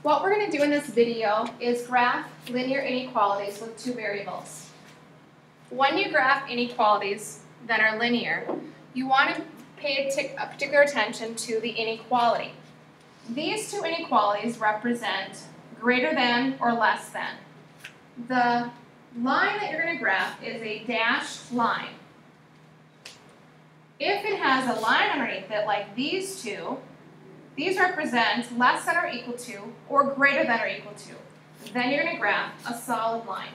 What we're going to do in this video is graph linear inequalities with two variables. When you graph inequalities that are linear, you want to pay a particular attention to the inequality. These two inequalities represent greater than or less than. The line that you're going to graph is a dashed line. If it has a line underneath it, like these two, these represent less than or equal to or greater than or equal to. Then you're going to graph a solid line.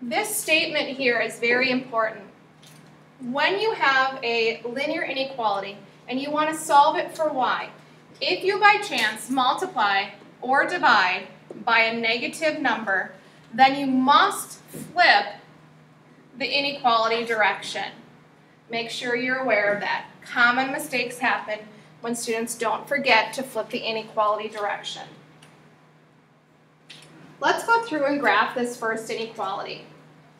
This statement here is very important. When you have a linear inequality and you want to solve it for y, if you by chance multiply or divide by a negative number, then you must flip the inequality direction. Make sure you're aware of that. Common mistakes happen when students don't forget to flip the inequality direction. Let's go through and graph this first inequality.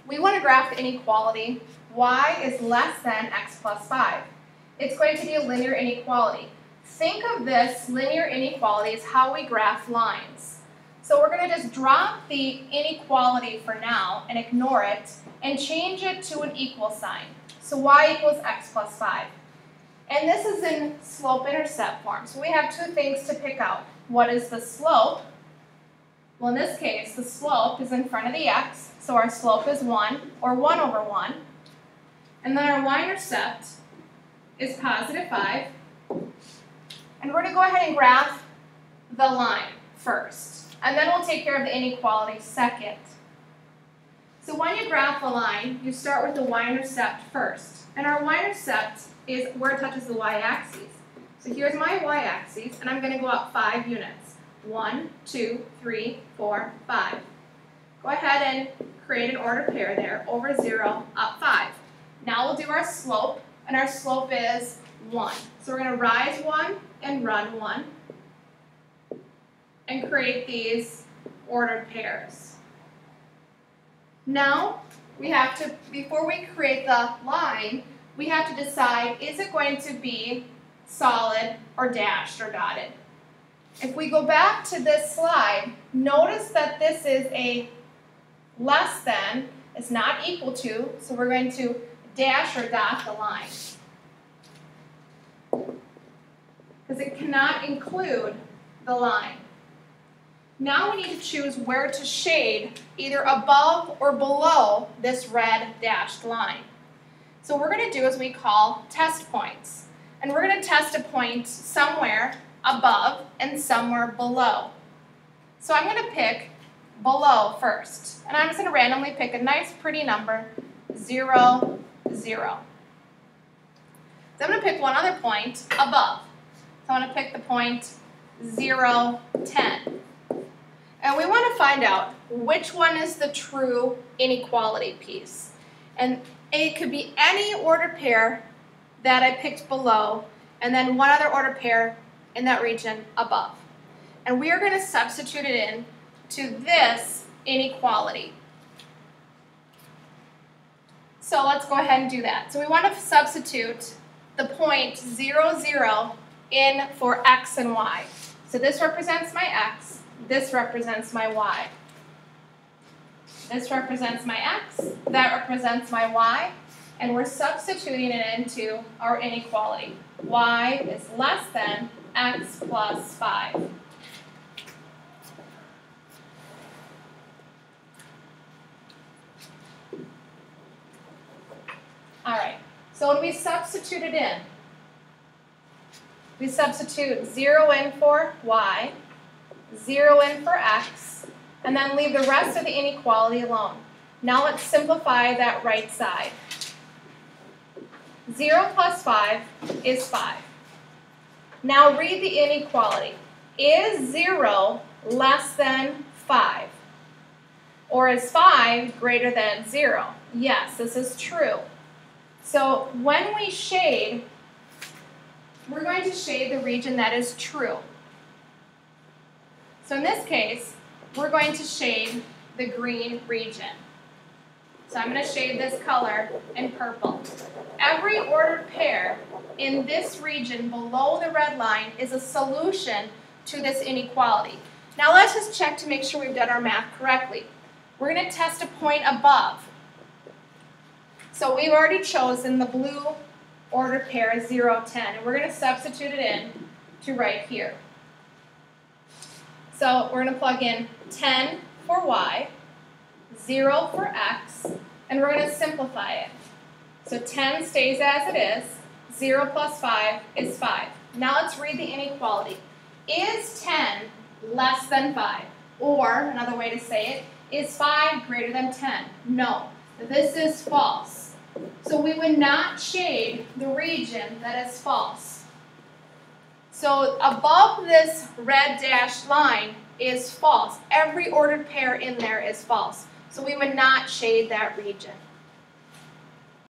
We want to graph the inequality y is less than x plus 5. It's going to be a linear inequality. Think of this linear inequality as how we graph lines. So we're going to just drop the inequality for now and ignore it and change it to an equal sign. So y equals x plus 5. And this is in slope-intercept form. So we have two things to pick out. What is the slope? Well, in this case, the slope is in front of the x, so our slope is 1, or 1 over 1. And then our y-intercept is positive 5. And we're going to go ahead and graph the line first. And then we'll take care of the inequality second. So when you graph a line, you start with the y-intercept first. And our y-intercept is where it touches the y-axis. So here's my y-axis, and I'm going to go up 5 units. 1, 2, 3, 4, 5. Go ahead and create an ordered pair there, over 0, up 5. Now we'll do our slope, and our slope is 1. So we're going to rise 1 and run 1 and create these ordered pairs. Now, we have to, before we create the line, we have to decide, is it going to be solid or dashed or dotted? If we go back to this slide, notice that this is a less than, it's not equal to, so we're going to dash or dot the line. Because it cannot include the line. Now we need to choose where to shade either above or below this red dashed line. So what we're going to do is we call test points. And we're going to test a point somewhere above and somewhere below. So I'm going to pick below first. And I'm just going to randomly pick a nice pretty number, 0, 0. So I'm going to pick one other point above. So I'm going to pick the point 0, 10. And we want to find out which one is the true inequality piece. And it could be any ordered pair that I picked below, and then one other ordered pair in that region above. And we are going to substitute it in to this inequality. So let's go ahead and do that. So we want to substitute the point 0, 0 in for x and y. So this represents my x. This represents my y. This represents my x. That represents my y. And we're substituting it into our inequality. Y is less than x plus 5. All right, so when we substitute it in, we substitute 0 in for y, 0 in for x, and then leave the rest of the inequality alone. Now let's simplify that right side. 0 plus 5 is 5. Now read the inequality. Is 0 less than 5? Or is 5 greater than 0? Yes, this is true. So when we shade, we're going to shade the region that is true. So in this case, we're going to shade the green region. So I'm going to shade this color in purple. Every ordered pair in this region below the red line is a solution to this inequality. Now let's just check to make sure we've done our math correctly. We're going to test a point above. So we've already chosen the blue ordered pair as 0, 10, and we're going to substitute it in to right here. So we're going to plug in 10 for y, 0 for x, and we're going to simplify it. So 10 stays as it is, 0 plus 5 is 5. Now let's read the inequality. Is 10 less than 5? Or, another way to say it, is 5 greater than 10? No, this is false. So we would not shade the region that is false. So above this red dashed line is false. Every ordered pair in there is false. So we would not shade that region.